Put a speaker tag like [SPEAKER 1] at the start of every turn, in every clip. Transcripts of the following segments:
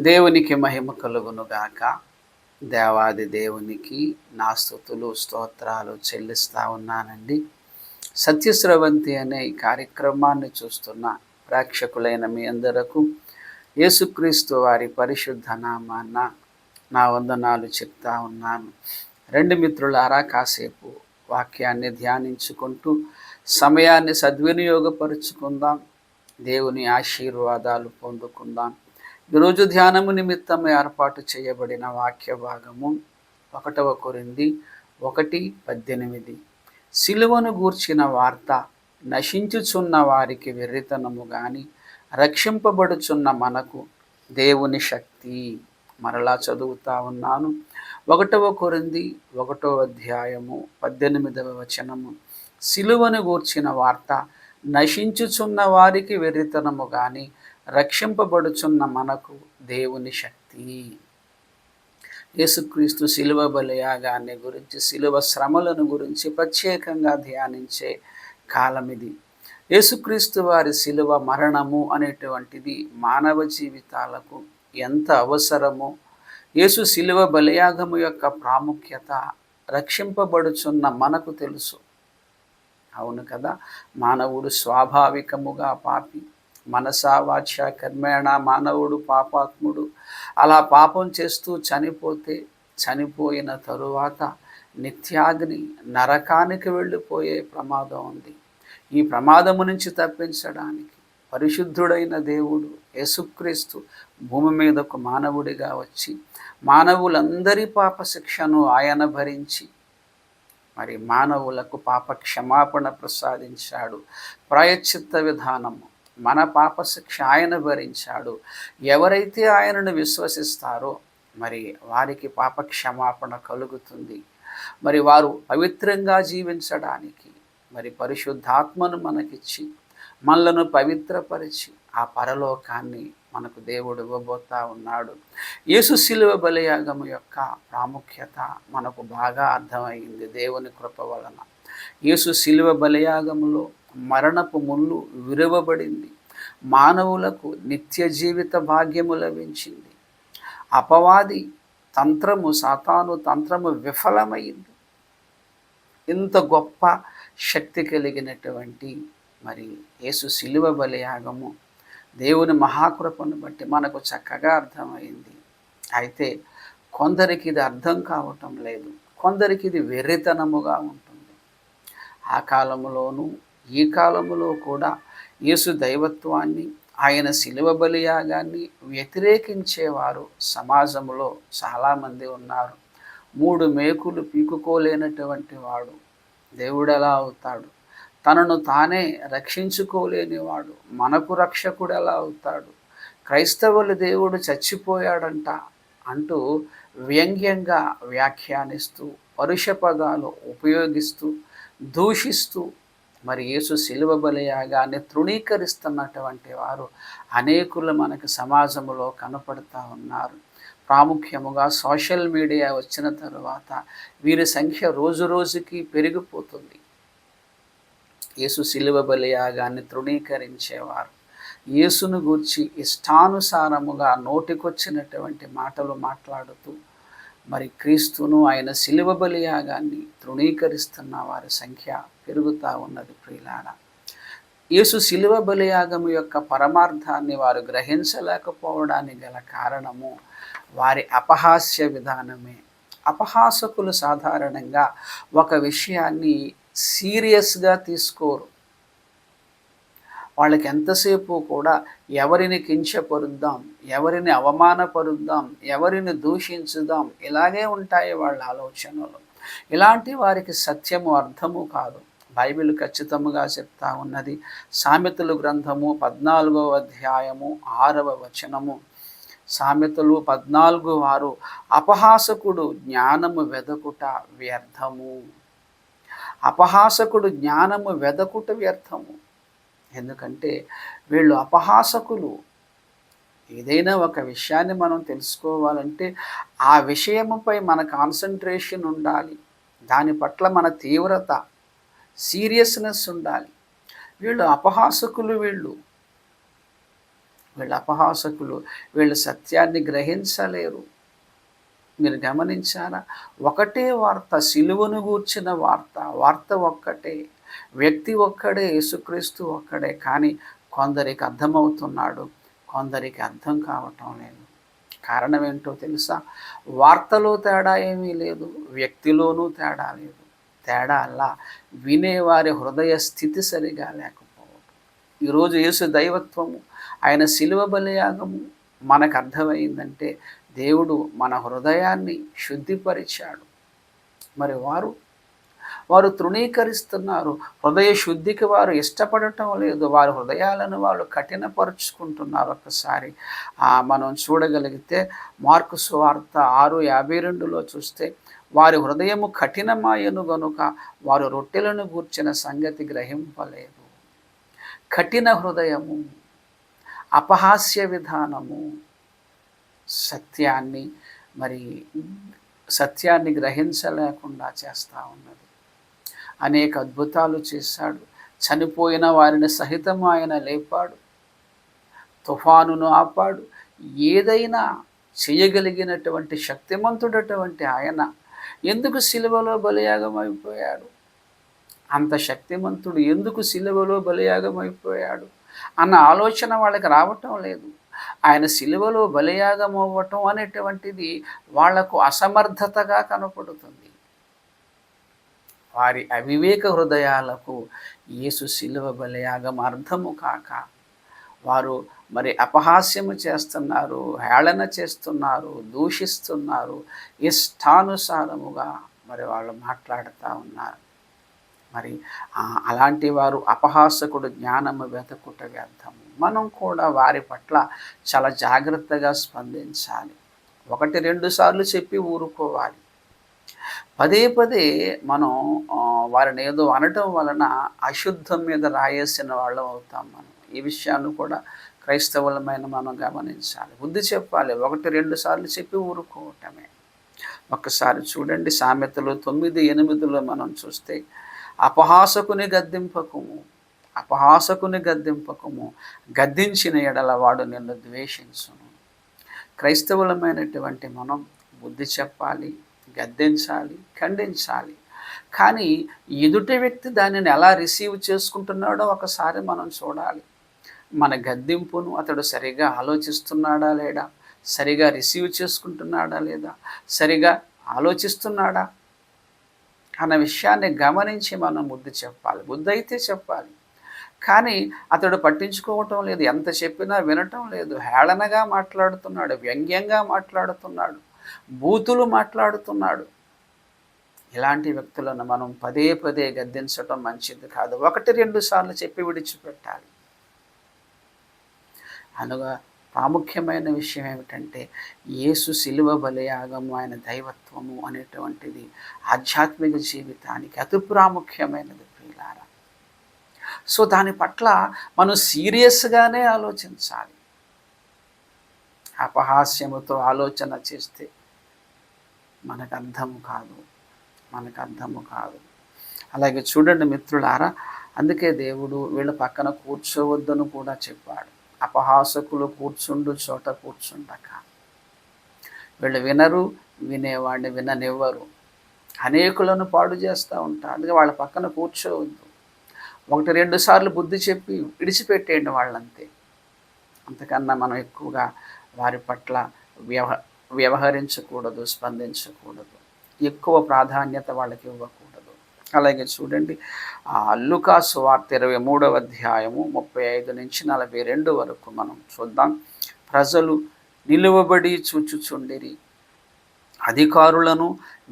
[SPEAKER 1] దేవునికి మహిమ కలుగునుగాక. దేవాది దేవునికి నా స్తుతులు స్తోత్రాలు చెల్లిస్తా ఉన్నానండి. సత్యస్రవంతి అనే ఈ కార్యక్రమాన్ని చూస్తున్న ప్రేక్షకులైన మీ అందరకు యేసుక్రీస్తు వారి పరిశుద్ధ నామాన నా వందనాలు చెప్తా ఉన్నాను. రెండు మిత్రులారా, కాసేపు వాక్యాన్ని ధ్యానించుకుంటూ సమయాన్ని సద్వినియోగపరుచుకుందాం. దేవుని ఆశీర్వాదాలు పొందుకుందాం. ఈరోజు ధ్యానము నిమిత్తం ఏర్పాటు చేయబడిన వాక్య భాగము 1 కొరింథీ 1:18. సిలువను గూర్చిన వార్త నశించుచున్న వారికి వెర్రితనము గాని రక్షింపబడుచున్న మనకు దేవుని శక్తి. మరలా చదువుతా ఉన్నాను. 1 కొరింథీ 1:18. సిలువను గూర్చిన వార్త నశించుచున్న వారికి వెర్రితనము గాని రక్షింపబడుచున్న మనకు దేవుని శక్తి. యేసుక్రీస్తు శిలువ బలియాగాన్ని గురించి, శిలువ శ్రమలను గురించి ప్రత్యేకంగా ధ్యానించే కాలం ఇది. యేసుక్రీస్తు వారి శిలువ మరణము అనేటువంటిది మానవ జీవితాలకు ఎంత అవసరమో, యేసు శిలువ బలియాగము యొక్క ప్రాముఖ్యత రక్షింపబడుచున్న మనకు తెలుసు. అవును కదా. మానవుడు స్వాభావికముగా పాపి. మనసా వాచ కర్మేణ మానవుడు పాపాత్ముడు. అలా పాపం చేస్తూ చనిపోతే, చనిపోయిన తరువాత నిత్యాగ్ని నరకానికి వెళ్ళిపోయే ప్రమాదం ఉంది. ఈ ప్రమాదము నుంచి తప్పించడానికి పరిశుద్ధుడైన దేవుడు యేసుక్రీస్తు భూమి మీదకు మానవుడిగా వచ్చి మానవులందరి పాప శిక్షను ఆయన భరించి మరి మానవులకు పాప క్షమాపణ ప్రసాదించాడు. ప్రాయశ్చిత్త విధానము, మన పాప శిక్ష ఆయన భరించాడు. ఎవరైతే ఆయనను విశ్వసిస్తారో మరి వారికి పాప క్షమాపణ కలుగుతుంది. మరి వారు పవిత్రంగా జీవించడానికి మరి పరిశుద్ధాత్మను మనకిచ్చి మనలను పవిత్రపరిచి ఆ పరలోకాన్ని మనకు దేవుడు ఇవ్వబోతా ఉన్నాడు. యేసు శిలువ బలియాగము యొక్క ప్రాముఖ్యత మనకు బాగా అర్థమైంది దేవుని కృప వలన. యేసు శిలువ బలియాగములో మరణపు ముళ్ళు విరువబడింది. మానవులకు నిత్య జీవిత భాగ్యము లభించింది. అపవాది తంత్రము, సాతాను తంత్రము విఫలమైంది. ఇంత గొప్ప శక్తి కలిగినటువంటి మరి యేసు శిలువ బలియాగము దేవుని మహాకృపను బట్టి మనకు చక్కగా అర్థమైంది. అయితే కొందరికి ఇది అర్థం కావటం లేదు. కొందరికి ఇది వెర్రితనముగా ఉంటుంది. ఆ కాలములోనూ ఈ కాలములో కూడా యేసు దైవత్వాన్ని, ఆయన శిలువ బలియాగాన్ని వ్యతిరేకించేవారు సమాజంలో చాలామంది ఉన్నారు. 3 మేకులు పీకుకోలేనటువంటి వాడు దేవుడు ఎలా అవుతాడు? తనను తానే రక్షించుకోలేనివాడు మనకు రక్షకుడు ఎలా అవుతాడు? క్రైస్తవులు దేవుడు చచ్చిపోయాడంట అంటూ వ్యంగ్యంగా వ్యాఖ్యానిస్తూ, పరుష పదాలు ఉపయోగిస్తూ, దూషిస్తూ మరి యేసు శిలువ బలియాగాన్ని తృణీకరిస్తున్నటువంటి వారు అనేకులు మనకు సమాజంలో కనపడుతూ ఉన్నారు. ప్రాముఖ్యముగా సోషల్ మీడియా వచ్చిన తరువాత వీరి సంఖ్య రోజు రోజుకి పెరిగిపోతుంది. యేసు శిలువ బలియాగాన్ని తృణీకరించేవారు, యేసును గూర్చి ఇష్టానుసారముగా నోటికొచ్చినటువంటి మాటలు మాట్లాడుతూ మరి క్రీస్తును, ఆయన శిలువ బలియాగాన్ని తృణీకరిస్తున్న వారి సంఖ్య పెరుగుతూ ఉన్నది. ప్రియులారా, యేసు శిలువ బలియాగము యొక్క పరమార్థాన్ని వారు గ్రహించలేకపోవడానికి గల కారణము వారి అపహాస్య విధానమే. అపహాసకులు సాధారణంగా ఒక విషయాన్ని సీరియస్గా తీసుకోరు. వాళ్ళకి ఎంతసేపు కూడా ఎవరిని కించపరుద్దాం, ఎవరిని అవమానపరుద్దాం, ఎవరిని దూషించుదాం, ఇలాగే ఉంటాయి వాళ్ళ ఆలోచనలు. ఇలాంటి వారికి సత్యము అర్థము కాదు. బైబిల్ ఖచ్చితంగా చెప్తా ఉన్నది. సామెతలు గ్రంథము 14:6. సామెతలు 14:6, అపహాసకుడు జ్ఞానము వెదకుట వ్యర్థము. అపహాసకుడు జ్ఞానము వెదకుట వ్యర్థము. ఎందుకంటే వీళ్ళు అపహాసకులు. ఏదైనా ఒక విషయాన్ని మనం తెలుసుకోవాలంటే ఆ విషయముపై మన కాన్సన్ట్రేషన్ ఉండాలి. దాని పట్ల మన తీవ్రత, సీరియస్నెస్ ఉండాలి. వీళ్ళు అపహాసకులు. వీళ్ళు అపహాసకులు, వీళ్ళు సత్యాన్ని గ్రహించలేరు. మీరు గమనించారా? ఒకటే వార్త, సిలువను గూర్చిన వార్త. వార్త ఒక్కటే, వ్యక్తి ఒక్కడే, యేసుక్రీస్తు ఒక్కడే. కానీ కొందరికి అర్థమవుతున్నాడు, కొందరికి అర్థం కావటం లేదు. కారణం ఏంటో తెలుసా? వార్తలో తేడా ఏమీ లేదు, వ్యక్తిలోనూ తేడా లేదు. తేడా అలా వినేవారి హృదయ స్థితి సరిగా లేకపోవడం. ఈరోజు యేసు దైవత్వము, ఆయన శిలువ బలియాగము మనకు అర్థమైందంటే దేవుడు మన హృదయాన్ని శుద్ధిపరిచాడు. మరి వారు తృణీకరిస్తున్నారు. హృదయ శుద్ధికి వారు ఇష్టపడటం లేదు. వారి హృదయాలను వాళ్ళు కఠినపరుచుకుంటున్నారు. ఒక్కసారి మనం చూడగలిగితే మార్కు సువార్త 6:52లో చూస్తే, వారి హృదయము కఠినమాయను గనుక వారు రొట్టెలను గూర్చిన సంగతి గ్రహింపలేదు. కఠిన హృదయము, అపహాస్య విధానము సత్యాన్ని గ్రహించలేకుండా చేస్తూ ఉన్నది. అనేక అద్భుతాలు చేశాడు. చనిపోయిన వారిని సహితం ఆయన లేపాడు, తుఫానును ఆపాడు. ఏదైనా చేయగలిగినటువంటి శక్తిమంతుడటువంటి ఆయన ఎందుకు సిలువలో బలియాగం అయిపోయాడు? అంత శక్తిమంతుడు ఎందుకు సిలువలో బలియాగం అయిపోయాడు అన్న ఆలోచన వాళ్ళకి రావటం లేదు. ఆయన సిలువలో బలియాగం అవ్వటం అనేటువంటిది వాళ్లకు అసమర్థతగా కనపడుతుంది. వారి అవివేక హృదయాలకు యేసు శిలువ బలియాగం అర్థము కాక వారు అపహాస్యము చేస్తున్నారు, హేళన చేస్తున్నారు, దూషిస్తున్నారు, ఇష్టానుసారముగా వాళ్ళు మాట్లాడుతూ ఉన్నారు. అలాంటి వారు అపహాసకుడు జ్ఞానము వెతకుట వ్యర్థము. మనం కూడా వారి పట్ల చాలా జాగ్రత్తగా స్పందించాలి. 1-2 సార్లు చెప్పి ఊరుకోవాలి. పదే పదే మనం వారిని ఏదో అనటం వలన అశుద్ధం మీద రాయేసిన వాళ్ళం అవుతాం. మనం ఈ విషయాన్ని కూడా క్రైస్తవులమైన మనం గమనించాలి. బుద్ధి చెప్పాలి. 1-2 సార్లు చెప్పి ఊరుకోవటమే. ఒక్కసారి చూడండి, సామెతలు 9:8లో మనం చూస్తే, అపహాసకుని గద్దింపకము, గద్దించిన ఎడల వాడు నిన్ను ద్వేషించును. క్రైస్తవులమైనటువంటి మనం బుద్ధి చెప్పాలి, గద్దించాలి, ఖండించాలి. కానీ ఎదుటి వ్యక్తి దానిని ఎలా రిసీవ్ చేసుకుంటున్నాడో ఒకసారి మనం చూడాలి. మన గద్దింపును అతడు సరిగా ఆలోచిస్తున్నాడా లేదా, సరిగా రిసీవ్ చేసుకుంటున్నాడా లేదా, సరిగా ఆలోచిస్తున్నాడా అన్న విషయాన్ని గమనించి మనం బుద్ధి చెప్పాలి. బుద్ధి అయితే చెప్పాలి. కానీ అతడు పట్టించుకోవటం లేదు, ఎంత చెప్పినా వినటం లేదు. హేళనగా మాట్లాడుతున్నాడు, వ్యంగ్యంగా మాట్లాడుతున్నాడు, బూతులు మాట్లాడుతున్నాడు. ఇలాంటి వ్యక్తులను మనం పదే పదే గద్దించటం మంచిది కాదు. 1-2 సార్లు చెప్పి విడిచిపెట్టాలి. అనగా ప్రాముఖ్యమైన విషయం ఏమిటంటే, యేసు శిలువ బలియాగము, ఆయన దైవత్వము అనేటువంటిది ఆధ్యాత్మిక జీవితానికి అతి ప్రాముఖ్యమైనది ప్రియులారా. సో దాని పట్ల మనం సీరియస్గానే ఆలోచించాలి. అపహాస్యముతో ఆలోచన చేస్తే మనకు అర్థము కాదు. అలాగే చూడండి మిత్రులారా, అందుకే దేవుడు వీళ్ళ పక్కన కూర్చోవద్దని కూడా చెప్పాడు. అపహాసకులు కూర్చుండు చోట కూర్చుండక. వీళ్ళు వినరు, వినేవాడిని విననివ్వరు, అనేకులను పాడు చేస్తూ ఉంటారు. అందుకే వాళ్ళ పక్కన కూర్చోవద్దు. 1-2 సార్లు బుద్ధి చెప్పి విడిచిపెట్టేయండి వాళ్ళంతే. అంతకన్నా మనం ఎక్కువగా వారి పట్ల వ్యవహరించకూడదు, స్పందించకూడదు, ఎక్కువ ప్రాధాన్యత వాళ్ళకి ఇవ్వకూడదు. అలాగే చూడండి, లూకా సువార్త 23:35-42 వరకు మనం చూద్దాం. ప్రజలు నిలువబడి చూచుచుండిరి. అధికారులను,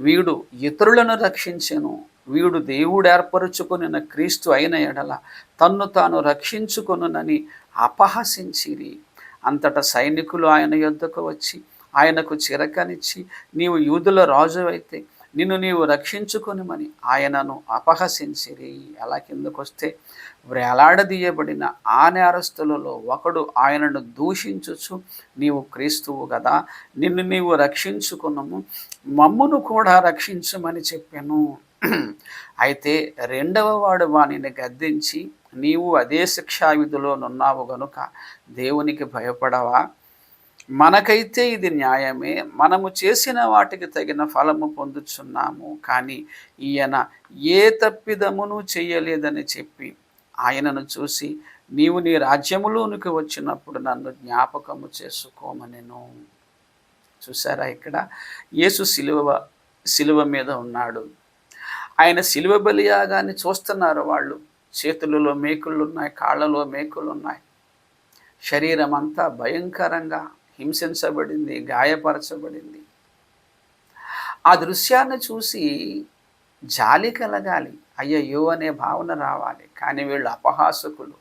[SPEAKER 1] వీడు ఇతరులను రక్షించెను, వీడు దేవుడు ఏర్పరుచుకొనిన క్రీస్తు అయిన ఎడల తన్ను తాను రక్షించుకొనునని అపహసించిరి. అంతటా సైనికులు ఆయన యొద్దకు వచ్చి ఆయనకు చిరకనిచ్చి, నీవు యూదుల రాజు అయితే నిన్ను నీవు రక్షించుకొనుమని ఆయనను అపహసించిరి. అలా కిందకొస్తే, వేలాడదీయబడిన ఆ నేరస్తులలో ఒకడు ఆయనను దూషించుచు, నీవు క్రీస్తువు కదా, నిన్ను నీవు రక్షించుకొనుము, మమ్మును కూడా రక్షించుమని చెప్పాను. అయితే రెండవ వాడు వానిని గద్దించి, నీవు అదే శిక్షావిధిలోనున్నావు గనుక దేవునికి భయపడవా? మనకైతే ఇది న్యాయమే, మనము చేసిన వాటికి తగిన ఫలము పొందుచున్నాము. కానీ ఈయన ఏ తప్పిదమును చెయ్యలేదని చెప్పి ఆయనను చూసి, నీవు నీ రాజ్యములోనికి వచ్చినప్పుడు నన్ను జ్ఞాపకము చేసుకోమనెను. చూసారా, ఇక్కడ యేసు శిలువ మీద ఉన్నాడు. ఆయన శిలువ బలియాగాన్ని చూస్తున్నారు వాళ్ళు. చేతులలో మేకులున్నాయి, కాళ్ళలో మేకులున్నాయి. శరీరం అంతా భయంకరంగా హింసించబడింది, గాయపరచబడింది. ఆ దృశ్యాన్ని చూసి జాలి కలగాలి, అయ్యయ్యో అనే భావన రావాలి. కానీ వీళ్ళు అపహాసకులు.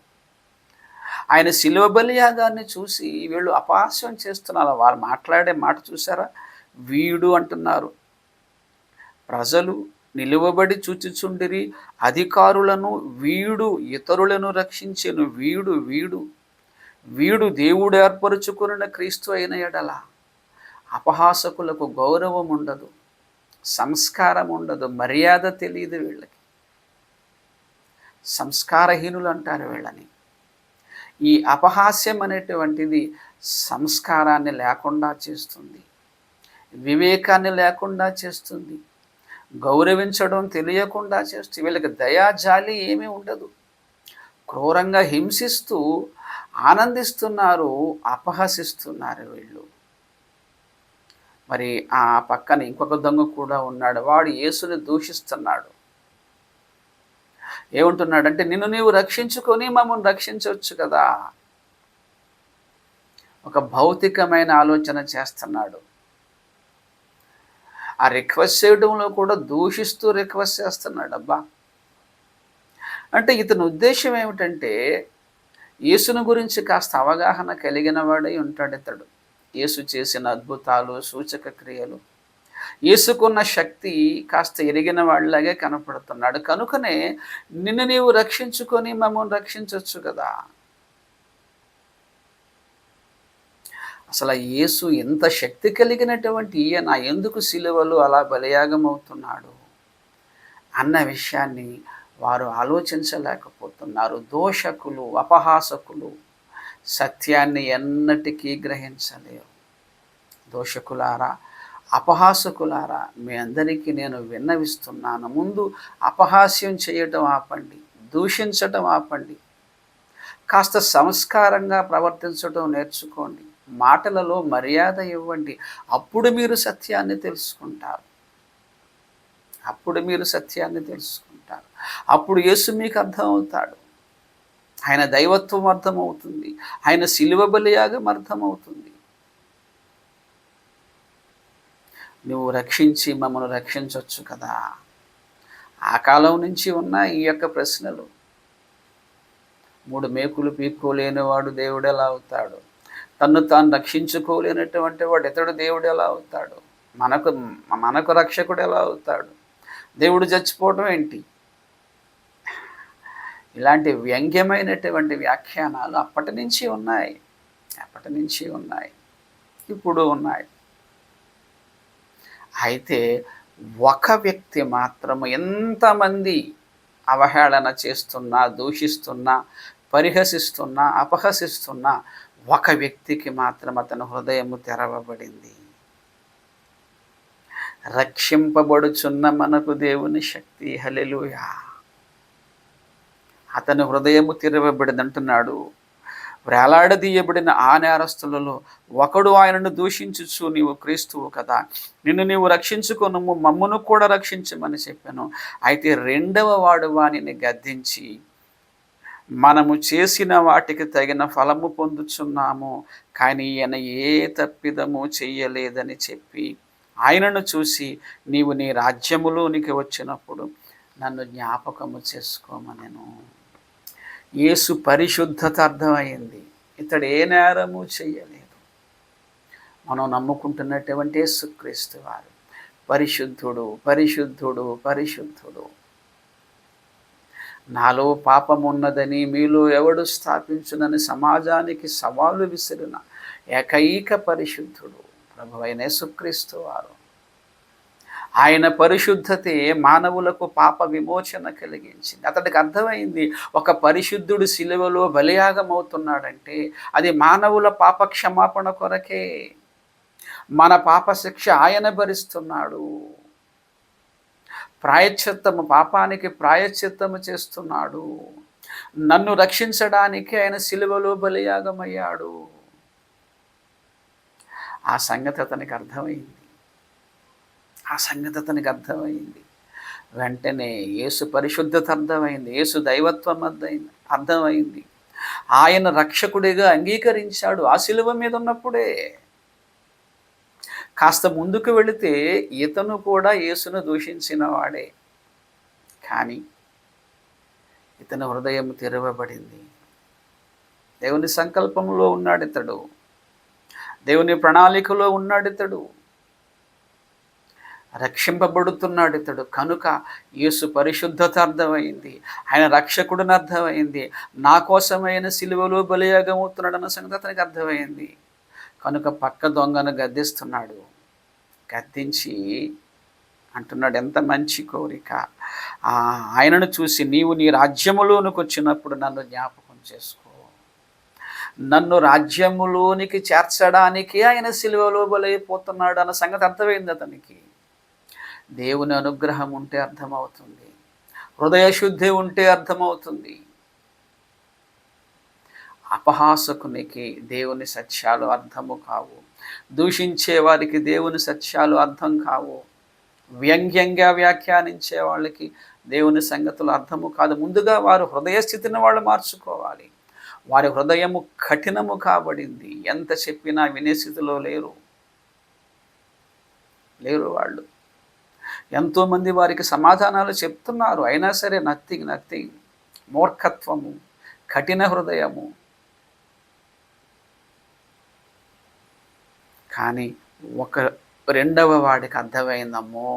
[SPEAKER 1] ఆయన శిలువ బలియాగాన్ని చూసి వీళ్ళు అపహాస్యం చేస్తున్నారు. వారు మాట్లాడే మాట చూసారా? వీడు అంటున్నారు. ప్రజలు నిలువబడి చూచుచుండిరి, అధికారులను వీడు ఇతరులను రక్షించెను. వీడు దేవుడు ఏర్పరుచుకున్న క్రీస్తు అయిన ఎడల అపహాసకులకు గౌరవం ఉండదు, సంస్కారం ఉండదు, మర్యాద తెలియదు. వీళ్ళకి సంస్కారహీనులు అంటారు వీళ్ళని. ఈ అపహాస్యం అనేటువంటిది సంస్కారాన్ని లేకుండా చేస్తుంది, వివేకాన్ని లేకుండా చేస్తుంది, గౌరవించడం తెలియకుండా చేస్తుంది. వీళ్ళకి దయాజాలి ఏమీ ఉండదు. క్రూరంగా హింసిస్తూ ఆనందిస్తున్నారు, అపహసిస్తున్నారు వీళ్ళు. మరి ఆ పక్కన ఇంకొక దొంగ కూడా ఉన్నాడు. వాడు యేసుని దూషిస్తున్నాడు. ఏమంటున్నాడంటే, నిన్ను నీవు రక్షించుకొని మమ్మల్ని రక్షించవచ్చు కదా. ఒక భౌతికమైన ఆలోచన చేస్తున్నాడు. ఆ రిక్వెస్ట్ చేయడంలో కూడా దూషిస్తూ రిక్వెస్ట్ చేస్తున్నాడు. అబ్బా, అంటే ఇతని ఉద్దేశం ఏమిటంటే, యేసును గురించి కాస్త అవగాహన కలిగిన వాడై ఉంటాడు ఇతడు. యేసు చేసిన అద్భుతాలు, సూచక క్రియలు, యేసుకున్న శక్తి కాస్త ఎరిగిన వాళ్ళలాగే కనపడుతున్నాడు. కనుకనే నిన్ను నీవు రక్షించుకొని మమ్మల్ని రక్షించవచ్చు కదా. అసలు యేసు ఎంత శక్తి కలిగినటువంటి ఈయన ఎందుకు సిలువలో అలా బలియాగం అవుతున్నాడు అన్న విషయాన్ని వారు ఆలోచించలేకపోతున్నారు. దోషకులు, అపహాసకులు సత్యాన్ని ఎన్నటికీ గ్రహించలేరు. దోషకులారా, అపహాసకులారా, మీ అందరికీ నేను విన్నవిస్తున్నాను. ముందు అపహాస్యం చేయటం ఆపండి, దూషించటం ఆపండి, కాస్త సంస్కారంగా ప్రవర్తించడం నేర్చుకోండి, మాటలలో మర్యాద ఇవ్వండి. అప్పుడు మీరు సత్యాన్ని తెలుసుకుంటారు. అప్పుడు యేసు మీకు అర్థమవుతాడు. ఆయన దైవత్వం అర్థమవుతుంది, ఆయన శిలువ బలియాగం అర్థమవుతుంది. నువ్వు రక్షించి మమ్మల్ని రక్షించవచ్చు కదా. ఆ కాలం నుంచి ఉన్న ఈ యొక్క ప్రశ్నలు. 3 మేకులు పీక్కోలేనివాడు దేవుడు ఎలా అవుతాడు? తన్ను తాను రక్షించుకోలేనటువంటి వాడు ఇతడు దేవుడు ఎలా అవుతాడు? మనకు రక్షకుడు ఎలా అవుతాడు? దేవుడు చచ్చిపోవడం ఏంటి? ఇలాంటి వ్యంగ్యమైనటువంటి వ్యాఖ్యానాలు అప్పటి నుంచి ఉన్నాయి, ఇప్పుడు ఉన్నాయి. అయితే ఒక వ్యక్తి మాత్రము ఎంతమంది అవహేళన చేస్తున్నా, దూషిస్తున్నా, పరిహసిస్తున్నా, అపహసిస్తున్నా, ఒక వ్యక్తికి మాత్రం అతని హృదయము తెరవబడింది. రక్షింపబడుచున్న మనకు దేవుని శక్తి. హల్లెలూయా. అతని హృదయము తెరవబడింది అంటున్నాడు. వేలాడదీయబడిన ఆ నేరస్తులలో ఒకడు ఆయనను దూషించుచు, నీవు క్రీస్తువు కదా, నిన్ను నీవు రక్షించుకొనుము, మమ్మును కూడా రక్షించమని చెప్పాను. అయితే రెండవ వాడు వానిని గద్దించి, మనము చేసిన వాటికి తగిన ఫలము పొందుచున్నాము, కానీ ఈయన ఏ తప్పిదము చెయ్యలేదని చెప్పి ఆయనను చూసి, నీవు నీ రాజ్యములోనికి వచ్చినప్పుడు నన్ను జ్ఞాపకము చేసుకోమనెను. యేసు పరిశుద్ధత అర్థమైంది. ఇతడు ఏ నేరము చెయ్యలేదు. మనం నమ్ముకుంటున్నటువంటి యేసుక్రీస్తు వారు పరిశుద్ధుడు, పరిశుద్ధుడు, పరిశుద్ధుడు. నాలో పాపమున్నదని మీలో ఎవడు స్థాపించునని సమాజానికి సవాలు విసిరిన ఏకైక పరిశుద్ధుడు ప్రభువైన యేసుక్రీస్తు వారు. ఆయన పరిశుద్ధతే మానవులకు పాప విమోచన కలిగించింది. అతడికి అర్థమైంది, ఒక పరిశుద్ధుడు సిలువలో బలియాగమవుతున్నాడంటే అది మానవుల పాప క్షమాపణ కొరకే. మన పాప శిక్ష ఆయన భరిస్తున్నాడు. ప్రాయశ్చిత్తము, పాపానికి ప్రాయశ్చిత్తము చేస్తున్నాడు. నన్ను రక్షించడానికి ఆయన సిలువలో బలియాగమయ్యాడు. ఆ సంగతి అతనికి అర్థమైంది. వెంటనే యేసు పరిశుద్ధత అర్థమైంది, యేసు దైవత్వం అర్థమైంది. ఆయన రక్షకుడిగా అంగీకరించాడు ఆ సిలువ మీద ఉన్నప్పుడే. కాస్త ముందుకు వెళితే ఇతను కూడా యేసును దూషించిన వాడే. కానీ ఇతని హృదయం తెరవబడింది. దేవుని సంకల్పంలో ఉన్నాడితడు, దేవుని ప్రణాళికలో ఉన్నాడితడు, రక్షింపబడుతున్నాడితడు. కనుక యేసు పరిశుద్ధత అర్థమైంది, ఆయన రక్షకుడిని అర్థమైంది, నా కోసమైన సిలువలో బలియాగమవుతున్నాడన్న సంగతి అతనికి అర్థమైంది. కనుక పక్క దొంగను గద్దిస్తున్నాడు. గద్దించి అంటున్నాడు, ఎంత మంచి కోరిక, ఆయనను చూసి నీవు నీ రాజ్యములోనికి వచ్చినప్పుడు నన్ను జ్ఞాపకం చేసుకో. నన్ను రాజ్యములోనికి చేర్చడానికి ఆయన సిలువలో బలైపోతున్నాడు అన్న సంగతి అర్థమైంది అతనికి. దేవుని అనుగ్రహం ఉంటే అర్థమవుతుంది, హృదయశుద్ధి ఉంటే అర్థమవుతుంది. అపహాసకునికి దేవుని సత్యాలు అర్థము కావు, దూషించే వారికి దేవుని సత్యాలు అర్థం కావు, వ్యంగ్యంగా వ్యాఖ్యానించే వాళ్ళకి దేవుని సంగతులు అర్థము కాదు. ముందుగా వారు హృదయ స్థితిని వాళ్ళు మార్చుకోవాలి. వారి హృదయము కఠినము కాబడింది, ఎంత చెప్పినా వినే స్థితిలో లేరు. వాళ్ళు ఎంతోమంది వారికి సమాధానాలు చెప్తున్నారు, అయినా సరే నథింగ్. మూర్ఖత్వము, కఠిన హృదయము. కానీ రెండవ వాడికి అర్థమైందమ్మో,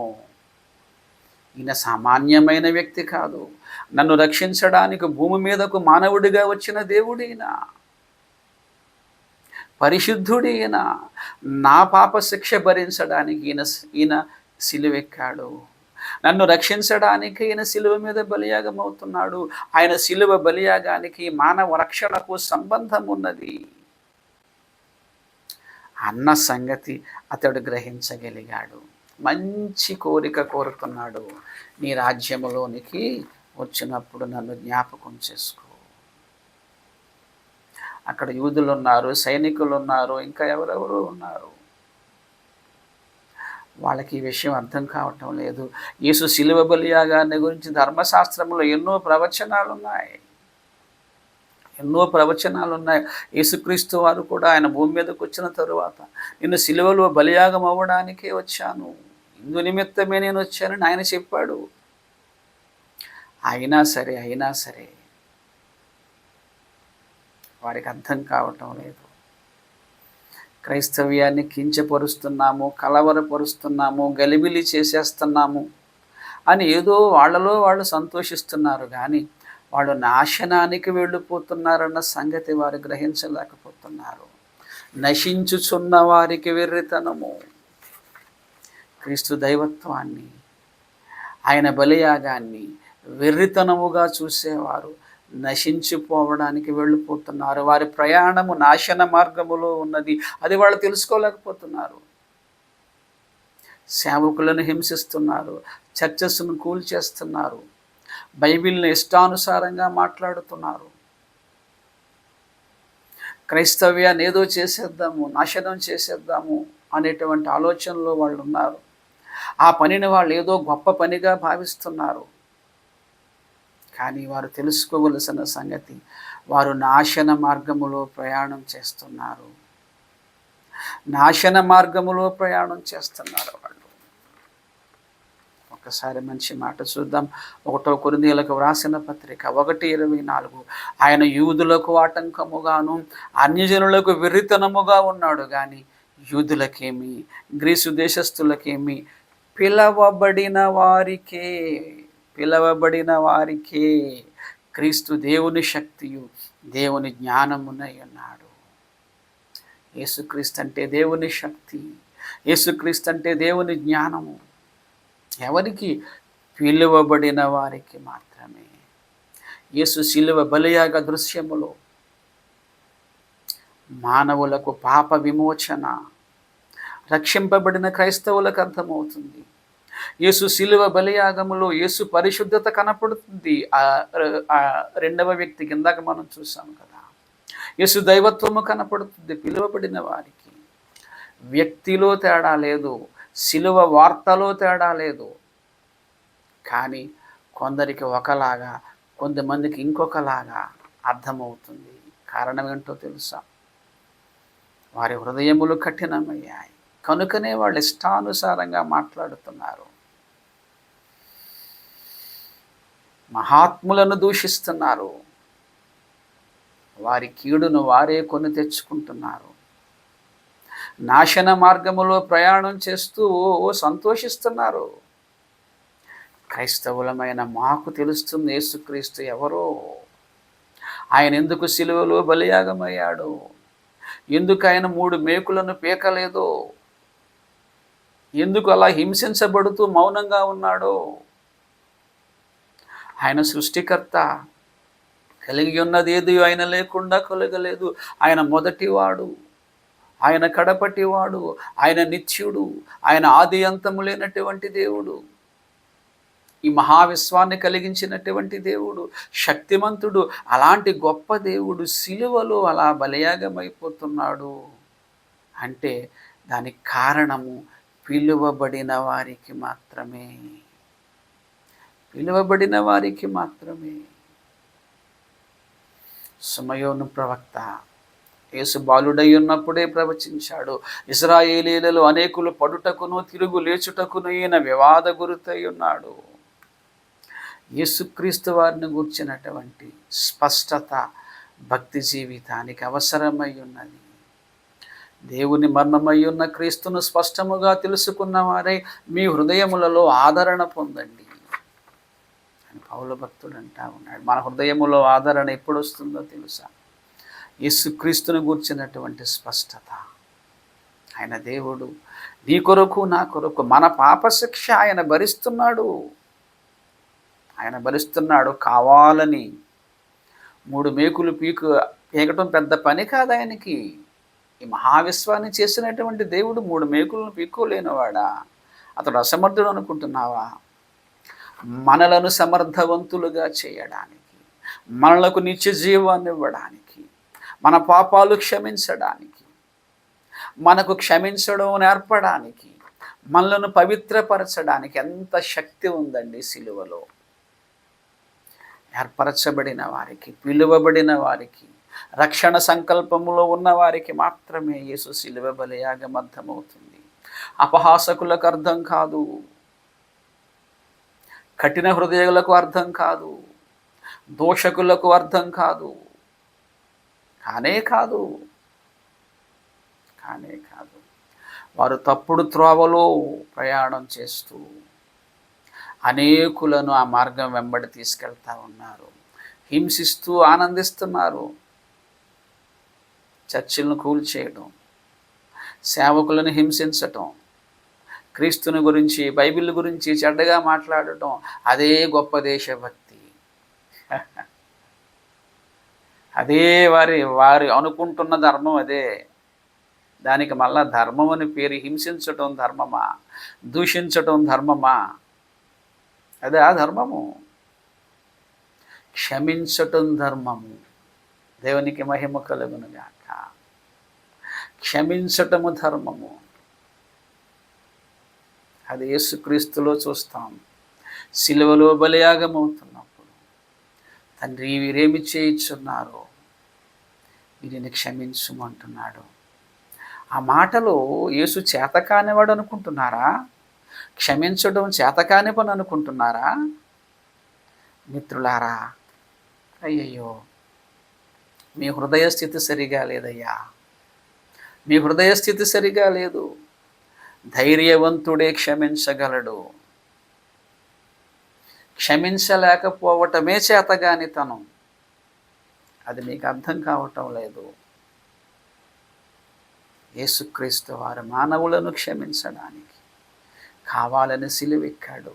[SPEAKER 1] ఈయన సామాన్యమైన వ్యక్తి కాదు, నన్ను రక్షించడానికి భూమి మీదకు మానవుడిగా వచ్చిన దేవుడైన, పరిశుద్ధుడైన, నా పాప శిక్ష భరించడానికి ఈయన సిలువెక్కాడు. నన్ను రక్షించడానికి ఈయన సిలువ మీద బలియాగమవుతున్నాడు. ఆయన సిలువ బలియాగానికి మానవ రక్షణకు సంబంధం ఉన్నది అన్న సంగతి అతడు గ్రహించగలిగాడు. మంచి కోరిక కోరుతున్నాడు, నీ రాజ్యములోనికి వచ్చినప్పుడు నన్ను జ్ఞాపకం చేసుకో. అక్కడ యూదులు ఉన్నారు, సైనికులు ఉన్నారు, ఇంకా ఎవరెవరో ఉన్నారు. వాళ్ళకి ఈ విషయం అర్థం కావటం లేదు. యేసు సిలువ బలియాగాన్ని గురించి ధర్మశాస్త్రంలో ఎన్నో ప్రవచనాలు ఉన్నాయి. యేసుక్రీస్తు వారు కూడా ఆయన భూమి మీదకి వచ్చిన తరువాత నిన్ను సిలువలో బలియాగం అవ్వడానికే వచ్చాను, ఇందు నిమిత్తమే నేను వచ్చానని ఆయన చెప్పాడు. అయినా సరే వారికి అర్థం కావటం లేదు. క్రైస్తవ్యాన్ని కించపరుస్తున్నాము, కలవరపరుస్తున్నాము, గలిబిలి చేసేస్తున్నాము అని ఏదో వాళ్ళలో వాళ్ళు సంతోషిస్తున్నారు. కానీ వాళ్ళు నాశనానికి వెళ్ళిపోతున్నారన్న సంగతి వారు గ్రహించలేకపోతున్నారు. నశించుచున్న వారికి వెర్రితనము. క్రీస్తు దైవత్వాన్ని, ఆయన బలియాగాన్ని వెర్రితనముగా చూసేవారు నశించిపోవడానికి వెళ్ళిపోతున్నారు. వారి ప్రయాణము నాశన మార్గములో ఉన్నది, అది వాళ్ళు తెలుసుకోలేకపోతున్నారు. సేవకులను హింసిస్తున్నారు, చర్చెస్ను కూల్చేస్తున్నారు, బైబిల్ని ఇష్టానుసారంగా మాట్లాడుతున్నారు. క్రైస్తవ్యాన్ని ఏదో చేసేద్దాము, నాశనం చేసేద్దాము అనేటువంటి ఆలోచనలో వాళ్ళు ఉన్నారు. ఆ పనిని వాళ్ళు ఏదో గొప్ప పనిగా భావిస్తున్నారు. కానీ వారు తెలుసుకోవలసిన సంగతి, వారు నాశన మార్గములో ప్రయాణం చేస్తున్నారు. వాళ్ళు. ఒకసారి మంచి మాట చూద్దాం. 1 కొరింథీయులకు వ్రాసిన పత్రిక 1:24. ఆయన యూదులకు ఆటంకముగాను అన్యజనులకు వెర్రితనముగా ఉన్నాడు, కానీ యూదులకేమి గ్రీసు దేశస్థులకేమి పిలవబడిన వారికే క్రీస్తు దేవుని శక్తియు దేవుని జ్ఞానమునై ఉన్నాడు. యేసుక్రీస్తు అంటే దేవుని శక్తి, యేసుక్రీస్తు అంటే దేవుని జ్ఞానము. ఎవరికి? పిలువబడిన వారికి మాత్రమే. యేసు శిలువ బలియాగ దృశ్యములో మానవులకు పాప విమోచన, రక్షింపబడిన క్రైస్తవులకు అర్థమవుతుంది. యేసు శిలువ బలియాగములో యేసు పరిశుద్ధత కనపడుతుంది. రెండవ వ్యక్తి కిందాక మనం చూసాం కదా. యేసు దైవత్వము కనపడుతుంది పిలువబడిన వారికి. వ్యక్తిలో తేడా లేదు, శిలువ వార్తలో తేడా లేదు. కానీ కొందరికి ఒకలాగా, కొంతమందికి ఇంకొకలాగా అర్థమవుతుంది. కారణం ఏంటో తెలుసా? వారి హృదయములు కఠినమయ్యాయి కనుకనే వాళ్ళు ఇష్టానుసారంగా మాట్లాడుతున్నారు. మహాత్ములను దూషిస్తున్నారు. వారి కీడును వారే కొని తెచ్చుకుంటున్నారు. నాశన మార్గములో ప్రయాణం చేస్తూ సంతోషిస్తున్నారు. క్రైస్తవులమైన మాకు తెలుస్తుంది యేసుక్రీస్తు ఎవరో, ఆయన ఎందుకు సిలువలో బలియాగమయ్యాడు, ఎందుకు ఆయన 3 మేకులను పీకలేదో, ఎందుకు అలా హింసించబడుతూ మౌనంగా ఉన్నాడో. ఆయన సృష్టికర్త, కలిగి ఉన్నది ఏది ఆయన లేకుండా కలగలేదు. ఆయన మొదటివాడు, ఆయన కడపటివాడు, ఆయన నిత్యుడు, ఆయన ఆది అంతము లేనటువంటి దేవుడు, ఈ మహావిశ్వాన్ని కలిగించినటువంటి దేవుడు, శక్తిమంతుడు. అలాంటి గొప్ప దేవుడు సిలువలో అలా బలియాగమైపోతున్నాడు అంటే దానికి కారణము పిలువబడిన వారికి మాత్రమే. పిలువబడిన వారికి మాత్రమే. సమయోను ప్రవక్త యేసు బాలుడై ఉన్నప్పుడే ప్రవచించాడు. ఇశ్రాయేలీలలో అనేకులు పడుటకును తిరుగు లేచుటకును ఈయన వివాద గురుతై ఉన్నాడు. యేసుక్రీస్తు వారిని గూర్చినటువంటి స్పష్టత భక్తి జీవితానికి అవసరమై ఉన్నది. దేవుని మర్మమై ఉన్న క్రీస్తును స్పష్టముగా తెలుసుకున్న వారై మీ హృదయములలో ఆదరణ పొందండి అని పౌలు భక్తుడు అంటా ఉన్నాడు. మన హృదయములో ఆదరణ ఎప్పుడు వస్తుందో తెలుసా? యేసుక్రీస్తును గూర్చినటువంటి స్పష్టత. ఆయన దేవుడు, నీ కొరకు నా కొరకు మన పాప శిక్ష ఆయన భరిస్తున్నాడు. ఆయన భరిస్తున్నాడు కావాలని. 3 మేకులు పీకటం పెద్ద పని కాదు ఆయనకి. ఈ మహావిశ్వాన్ని చేసినటువంటి దేవుడు 3 మేకులను పీక్కోలేనివాడా? అతడు అసమర్థుడు అనుకుంటున్నావా? మనలను సమర్థవంతులుగా చేయడానికి, మనలకు నిత్య జీవాన్ని ఇవ్వడానికి, మన పాపాలు క్షమించడానికి, మనకు క్షమించడం నేర్పడానికి, మనలను పవిత్రపరచడానికి ఎంత శక్తి ఉందండి సిలువలో. ఏర్పరచబడిన వారికి, పిలువబడిన వారికి, రక్షణ సంకల్పములో ఉన్న వారికి మాత్రమే యేసు సిలువ బలియాగం అర్థమవుతుంది. అపహాసకులకు అర్థం కాదు, కఠిన హృదయాలకు అర్థం కాదు, దోషకులకు అర్థం కాదు. కానే కాదు. వారు తప్పుడు త్రోవలో ప్రయాణం చేస్తూ అనేకులను ఆ మార్గం వెంబడి తీసుకెళ్తా ఉన్నారు. హింసిస్తూ ఆనందిస్తున్నారు. చర్చిలను కూల్చేయడం, సేవకులను హింసించటం, క్రీస్తుని గురించి, బైబిల్ గురించి చెడ్డగా మాట్లాడటం, అదే గొప్ప దేశభక్తి. అదే వారి అనుకుంటున్న ధర్మం అదే. దానికి మళ్ళా ధర్మం అని పేరు. హింసించటం ధర్మమా? దూషించటం ధర్మమా? అదే ఆ ధర్మము. క్షమించటం ధర్మము. దేవునికి మహిమ కలుగునుగాక. క్షమించటము ధర్మము. అది యేసుక్రీస్తులో చూస్తాం. సిలువలో బలియాగమవుతున్నప్పుడు తండ్రి వీరేమి చేయించున్నారో వీరిని క్షమించుమంటున్నాడు. ఆ మాటలో యేసు చేతకానివాడు అనుకుంటున్నారా? క్షమించడం చేతకాని పని అనుకుంటున్నారా? మిత్రులారా, అయ్యయ్యో, మీ హృదయ స్థితి సరిగా లేదయ్యా. మీ హృదయ స్థితి సరిగా లేదు. ధైర్యవంతుడే క్షమించగలడు. క్షమించలేకపోవటమే చేతగానితనం. అది మీకు అర్థం కావటం లేదు. యేసుక్రీస్తు వారు మానవులను క్షమించడానికి, కావాలని సిలువెక్కాడు.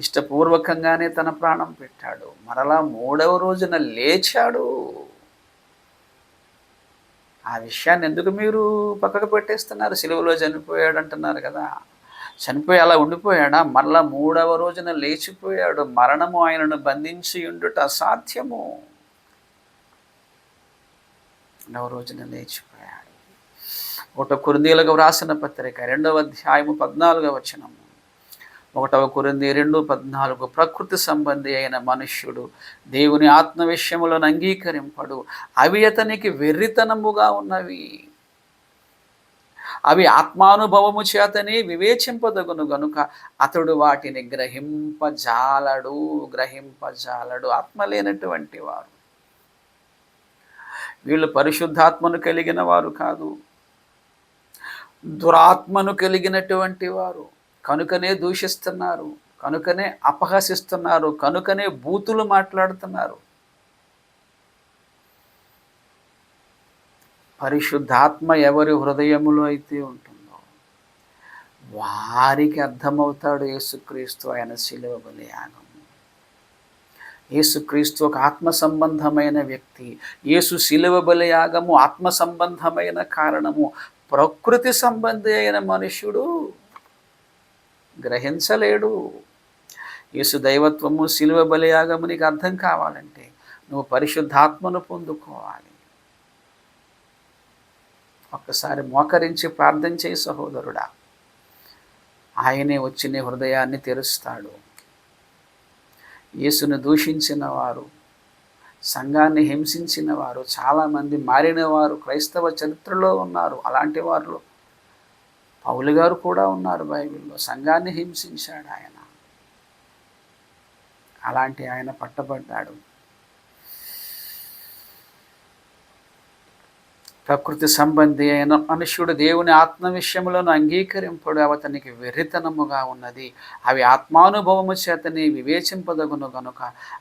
[SPEAKER 1] ఇష్టపూర్వకంగానే తన ప్రాణం పెట్టాడు. మరలా 3వ రోజున లేచాడు. ఆ విషయాన్ని ఎందుకు మీరు పక్కకు పెట్టేస్తున్నారు? సిలువలో చనిపోయాడు అంటున్నారు కదా! చనిపోయి అలా ఉండిపోయాడా? మరలా 3వ రోజున లేచిపోయాడు. మరణము ఆయనను బంధించి ఉండుట అసాధ్యము. 3వ రోజున లేచిపోయాడు. 1 కొరింథీయులకు వ్రాసిన పత్రిక 2వ అధ్యాయము 14వ వచనము. 1 కొరింథీ 2:14 ప్రకృతి సంబంధి అయిన మనుష్యుడు దేవుని ఆత్మ విషయములను అంగీకరింపడు. అవి అతనికి వెర్రితనముగా ఉన్నవి. అవి ఆత్మానుభవము చేతనే వివేచింపదగును గనుక అతడు వాటిని గ్రహింపజాలడు. ఆత్మ లేనటువంటి వారు, వీళ్ళు పరిశుద్ధాత్మను కలిగిన వారు కాదు, దురాత్మను కలిగినటువంటి వారు. కనుకనే దూషిస్తున్నారు, కనుకనే అపహసిస్తున్నారు, కనుకనే బూతులు మాట్లాడుతున్నారు. పరిశుద్ధాత్మ ఎవరి హృదయములో అయితే ఉంటుందో వారికి అర్థమవుతాడు యేసుక్రీస్తు ఆయన శిలువ బలియాగం. యేసుక్రీస్తు ఒక ఆత్మ సంబంధమైన వ్యక్తి. యేసు శిలువ బలియాగము ఆత్మ సంబంధమైన కారణము. ప్రకృతి సంబంధి అయిన మనుష్యుడు గ్రహించలేడు. యేసు దైవత్వము శిలువ బలియాగము నీకు అర్థం కావాలంటే నువ్వు పరిశుద్ధాత్మను పొందుకోవాలి. ఒక్కసారి మోకరించి ప్రార్థన చేయి సహోదరుడా. ఆయనే వచ్చి నీ హృదయాన్ని తెరుస్తాడు. యేసును దూషించిన వారు, సంఘాన్ని హింసించిన వారు, చాలామంది మారిన వారు క్రైస్తవ చరిత్రలో ఉన్నారు. అలాంటి వారిలో పౌలు గారు కూడా ఉన్నారు. బైబిల్లో సంఘాన్ని హింసించాడు ఆయన. అలాంటి ఆయన పట్టబడ్డాడు. ప్రకృతి సంబంధి అయిన మనుష్యుడు దేవుని ఆత్మ విషయములను అంగీకరింపడు. అతనికి వెర్రితనముగా ఉన్నది. అవి ఆత్మానుభవము చేతని వివేచింపదగును గనుక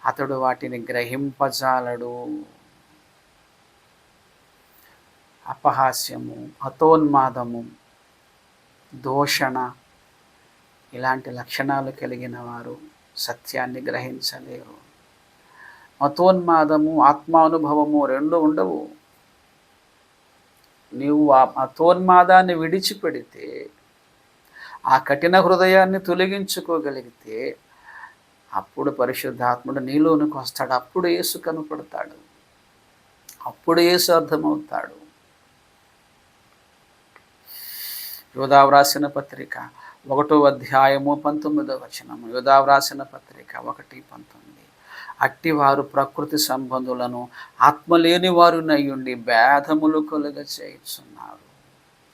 [SPEAKER 1] అతడు వాటిని గ్రహింపజాలడు. అపహాస్యము, హతోన్మాదము, దూషణ ఇలాంటి లక్షణాలు కలిగిన వారు సత్యాన్ని గ్రహించలేరు. మతోన్మాదము, ఆత్మానుభవము రెండు ఉండవు. నీవు ఆ మతోన్మాదాన్ని విడిచిపెడితే, ఆ కఠిన హృదయాన్ని తొలగించుకోగలిగితే అప్పుడు పరిశుద్ధాత్ముడు నీలోనికి వస్తాడు. అప్పుడు యేసు కనపడతాడు. అప్పుడు యేసు అర్థమవుతాడు. యోధా వ్రాసిన పత్రిక 1వ అధ్యాయము 19వ వచనము. యోధా వ్రాసిన పత్రిక 1:19. అట్టివారు ప్రకృతి సంబంధులను ఆత్మలేని వారు నయ్యుండి భేదములు కలుగ చేయుచున్నారు.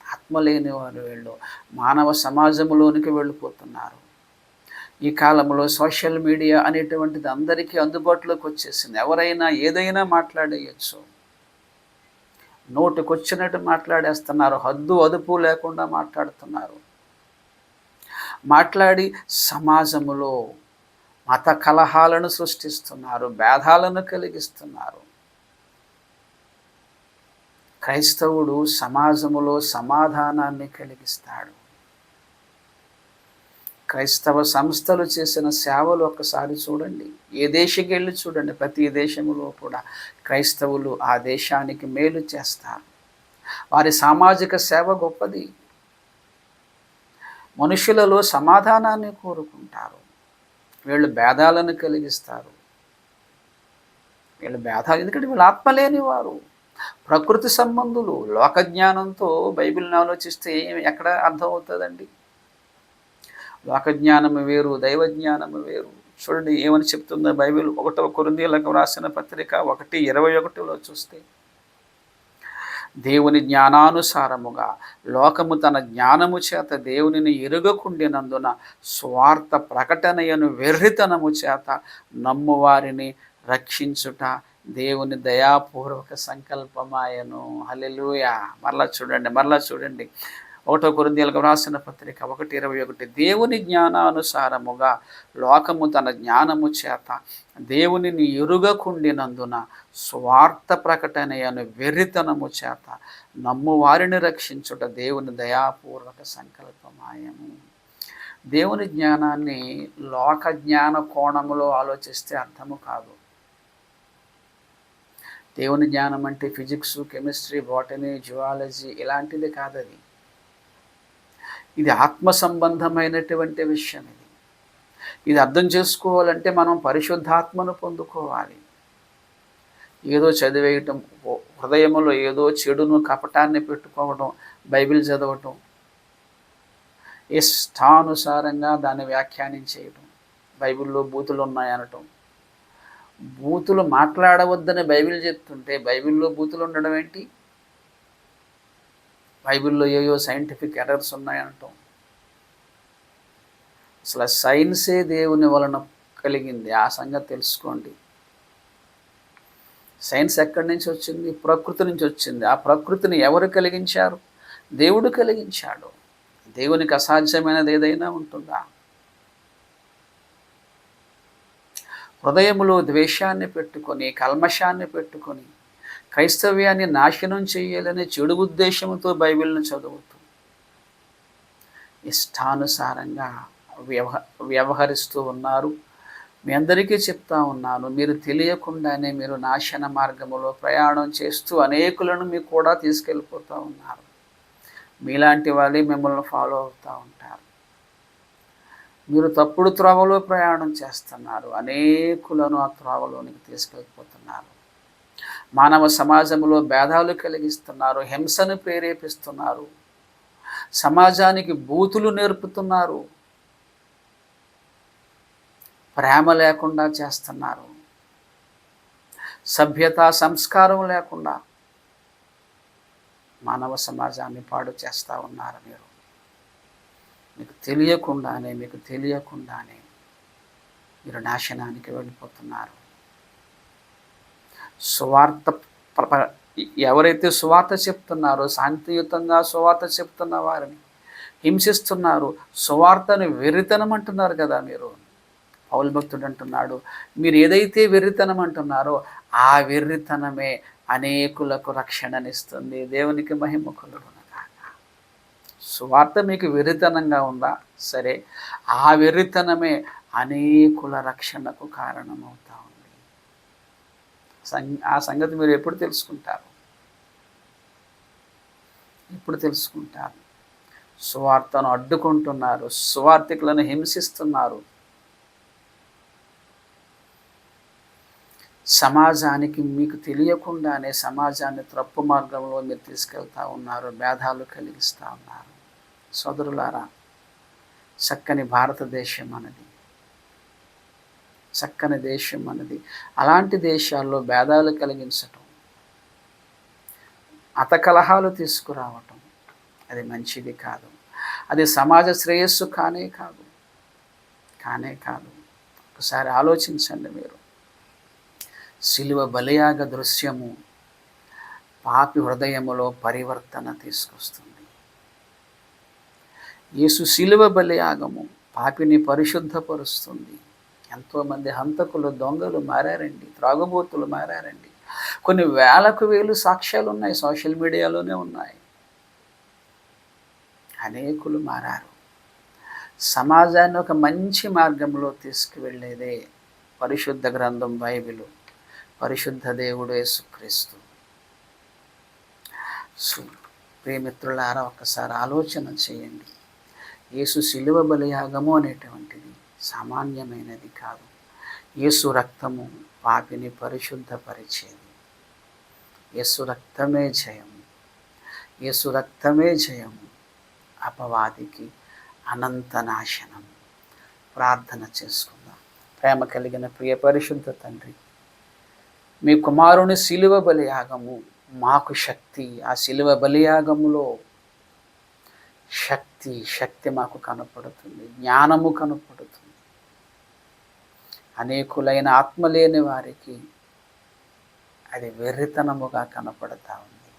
[SPEAKER 1] ఆత్మలేని వారు వీళ్ళు మానవ సమాజంలోనికి వెళ్ళిపోతున్నారు. ఈ కాలంలో సోషల్ మీడియా అనేటువంటిది అందరికీ అందుబాటులోకి వచ్చేసింది. ఎవరైనా ఏదైనా మాట్లాడేయచ్చు. నోటికొచ్చినట్టు మాట్లాడేస్తున్నారు. హద్దు అదుపు లేకుండా మాట్లాడుతున్నారు. మాట్లాడి సమాజములో మత కలహాలను సృష్టిస్తున్నారు, భేదాలను కలిగిస్తున్నారు. క్రైస్తవుడు సమాజములో సమాధానాన్ని కలిగిస్తాడు. క్రైస్తవ సంస్థలు చేసిన సేవలు ఒక్కసారి చూడండి. ఏ దేశకి వెళ్ళి చూడండి, ప్రతి దేశంలో కూడా క్రైస్తవులు ఆ దేశానికి మేలు చేస్తారు. వారి సామాజిక సేవ గొప్పది. మనుషులలో సమాధానాన్ని కోరుకుంటారు. వీళ్ళు భేదాలను కలిగిస్తారు. ఎందుకంటే వీళ్ళు ఆత్మలేని వారు, ప్రకృతి సంబంధులు. లోకజ్ఞానంతో బైబిల్ని ఆలోచిస్తే ఎక్కడ అర్థమవుతుందండి? లోకజ్ఞానము వేరు, దైవజ్ఞానము వేరు. చూడండి ఏమని చెప్తుందో బైబిల్. 1వ కొరింథీయులకు వ్రాసిన పత్రిక 1:21 చూస్తే, దేవుని జ్ఞానానుసారముగా లోకము తన జ్ఞానము చేత దేవునిని ఎరుగకుండినందున స్వార్థ ప్రకటనయను వెర్రితనము చేత నమ్మువారిని రక్షించుట దేవుని దయాపూర్వక సంకల్పమాయను. హల్లెలూయా. మరలా చూడండి 1వ కొరింథీయులకు వ్రాసిన పత్రిక 1:21. దేవుని జ్ఞానానుసారముగా లోకము తన జ్ఞానము చేత దేవునిని ఎరుగకుండినందున స్వార్థ ప్రకటనయను వెర్రితనము చేత నమ్ము వారిని రక్షించుట దేవుని దయాపూర్వక సంకల్పమాయము. దేవుని జ్ఞానాన్ని లోక జ్ఞాన కోణములో ఆలోచిస్తే అర్థము కాదు. దేవుని జ్ఞానం అంటే ఫిజిక్స్, కెమిస్ట్రీ, బాటనీ, జువాలజీ ఇలాంటిది కాదది. ఇది ఆత్మ సంబంధమైనటువంటి విషయం. ఇది అర్థం చేసుకోవాలంటే మనం పరిశుద్ధాత్మను పొందుకోవాలి. ఏదో చదివేయటం, హృదయంలో ఏదో చెడును కపటాన్ని పెట్టుకోవడం, బైబిల్ చదవటం, ఇష్టానుసారంగా దాన్ని వ్యాఖ్యానించేయటం, బైబిల్లో బూతులు ఉన్నాయనటం. బూతులు మాట్లాడవద్దని బైబిల్ చెప్తుంటే బైబిల్లో బూతులు ఉండడం ఏంటి? బైబిల్లో ఏయో సైంటిఫిక్ ఎర్రర్స్ ఉన్నాయనటం. అసలు సైన్సే దేవుని వలన కలిగింది, ఆ సంగతి తెలుసుకోండి. సైన్స్ ఎక్కడి నుంచి వచ్చింది? ప్రకృతి నుంచి వచ్చింది. ఆ ప్రకృతిని ఎవరు కలిగించారు? దేవుడు కలిగించాడు. దేవునికి అసాధ్యమైనది ఏదైనా ఉంటుందా? హృదయములో ద్వేషాన్ని పెట్టుకొని, కల్మషాన్ని పెట్టుకొని, క్రైస్తవ్యాన్ని నాశనం చేయాలనే చెడు ఉద్దేశంతో బైబిల్ను చదువుతూ ఇష్టానుసారంగా వ్యవహరిస్తూ ఉన్నారు. మీ అందరికీ చెప్తా ఉన్నాను, మీరు తెలియకుండానే మీరు నాశన మార్గములో ప్రయాణం చేస్తూ అనేకులను మీకు కూడా తీసుకెళ్ళిపోతూ ఉన్నారు. మీలాంటి వాళ్ళే మిమ్మల్ని ఫాలో అవుతూ ఉంటారు. మీరు తప్పుడు త్రోవలో ప్రయాణం చేస్తున్నారు, అనేకులను ఆ త్రోవలోనికి తీసుకెళ్ళిపోతున్నారు. మానవ సమాజంలో భేదాలు కలిగిస్తున్నారు, హింసను ప్రేరేపిస్తున్నారు, సమాజానికి బూతులు నేర్పుతున్నారు, ప్రేమ లేకుండా చేస్తున్నారు, సభ్యత సంస్కారం లేకుండా మానవ సమాజాన్ని పాడు చేస్తూ ఉన్నారు. మీకు తెలియకుండానే మీరు నాశనానికి వెళ్ళిపోతున్నారు. ఎవరైతే సువార్త చెప్తున్నారో, శాంతియుతంగా సువార్త చెప్తున్న వారిని హింసిస్తున్నారు. సువార్తని వెర్రితనం అంటున్నారు కదా మీరు. పౌలు భక్తుడు అంటున్నాడు, మీరు ఏదైతే వెర్రితనం అంటున్నారో ఆ వెర్రితనమే అనేకులకు రక్షణనిస్తుంది. దేవునికి మహిమ కలుగును గాక. సువార్త మీకు వెర్రితనంగా ఉందా? సరే, ఆ వెర్రితనమే అనేకుల రక్షణకు కారణమవుతా ఉంది. ఆ సంగతి మీరు ఎప్పుడు తెలుసుకుంటారు? సువార్తను అడ్డుకుంటున్నారు, సువార్థికులను హింసిస్తున్నారు, సమాజానికి మీకు తెలియకుండానే సమాజాన్ని తప్పు మార్గంలో మీరు తీసుకెళ్తా ఉన్నారు, భేదాలు కలిగిస్తూ ఉన్నారు. సోదరులారా, చక్కని భారతదేశం మనది, చక్కని దేశం మనది. అలాంటి దేశాల్లో భేదాలు కలిగించటం, అతకలహాలు తీసుకురావటం అది మంచిది కాదు. అది సమాజ శ్రేయస్సు కానే కాదు. ఒకసారి ఆలోచించండి మీరు. శిలువ బలియాగ దృశ్యము పాపి హృదయములో పరివర్తన తీసుకొస్తుంది. యేసు శిలువ బలియాగము పాపిని పరిశుద్ధపరుస్తుంది. ఎంతోమంది హంతకులు, దొంగలు మారారండి, త్రాగుబోతులు మారారండి. కొన్ని వేలకు వేలు సాక్ష్యాలు ఉన్నాయి, సోషల్ మీడియాలోనే ఉన్నాయి. అనేకులు మారారు. సమాజాన్ని ఒక మంచి మార్గంలో తీసుకువెళ్ళేదే పరిశుద్ధ గ్రంథం బైబిలు, పరిశుద్ధ దేవుడు యేసుక్రీస్తు. ప్రియమిత్రులారా, ఒక్కసారి ఆలోచన చేయండి. యేసు శిలువ బలియాగము అనేటువంటిది సామాన్యమైనది కాదు. యేసు రక్తము పాపిని పరిశుద్ధపరిచేది. యేసు రక్తమే జయము, అపవాదికి అనంత నాశనం. ప్రార్థన చేసుకుందాం. ప్రేమ కలిగిన ప్రియ పరిశుద్ధ తండ్రి, మీ కుమారుని శిలువ బలియాగము మాకు శక్తి. ఆ శిలువ బలియాగములో శక్తి మాకు కనపడుతుంది, జ్ఞానము కనపడుతుంది. అనేకులైన ఆత్మలేని వారికి అది వెర్రితనముగా కనపడతా ఉంది.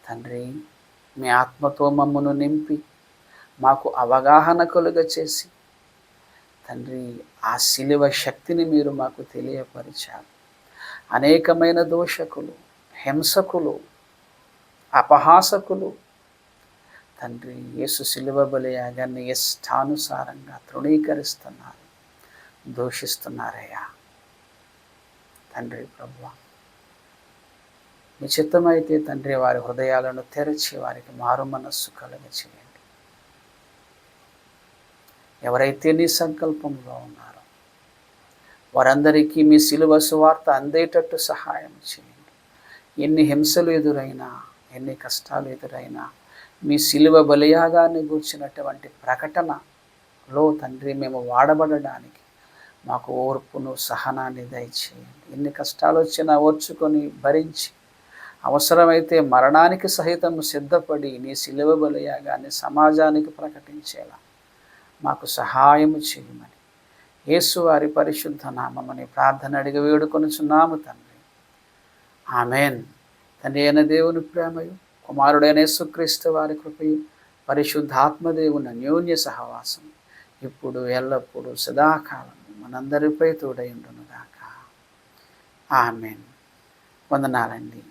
[SPEAKER 1] తండ్రి, మీ ఆత్మతో మమ్మను నింపి మాకు అవగాహన కలుగ చేసి, తండ్రి, ఆ శిలువ శక్తిని మీరు మాకు తెలియపరిచారు. అనేకమైన దోషకులు, హింసకులు, అపహాసకులు, తండ్రి యేసు శిలువ బలి యాగాన్ని ఇష్టానుసారంగా తృణీకరిస్తున్నారు, దూషిస్తున్నారయ్యా. తండ్రి ప్రభువా, మీ చిత్తమైతే తండ్రి వారి హృదయాలను తెరచి వారికి మారు మనస్సు కలుగచేయండి. ఎవరైతే నీ సంకల్పంలో ఉన్నారో వారందరికీ మీ శిలువ సువార్త అందేటట్టు సహాయం చేయండి. ఎన్ని హింసలు ఎదురైనా, ఎన్ని కష్టాలు ఎదురైనా మీ శిలువ బలియాగాన్ని గూర్చినటువంటి ప్రకటనలో తండ్రి మేము వాడబడడానికి మాకు ఓర్పును, సహనాన్ని దయచేయండి. ఎన్ని కష్టాలు వచ్చినా ఓర్చుకొని భరించి అవసరమైతే మరణానికి సహితము సిద్ధపడి నీ శిలువ బలియాగాన్ని సమాజానికి ప్రకటించేలా మాకు సహాయము చేయమని యేసు వారి పరిశుద్ధ నామమని ప్రార్థన అడిగి వేడుకొనుచున్నాము తండ్రి. ఆమెన్. తండ్రి అయిన దేవుని ప్రేమయు, కుమారుడైన యేసుక్రీస్తు వారి కృపయు, పరిశుద్ధాత్మదేవుని అన్యోన్య సహవాసం ఇప్పుడు ఎల్లప్పుడూ సదాకాలం మనందరిపై తోడై ఉండునుగాక. ఆమెన్. వందనాలండి.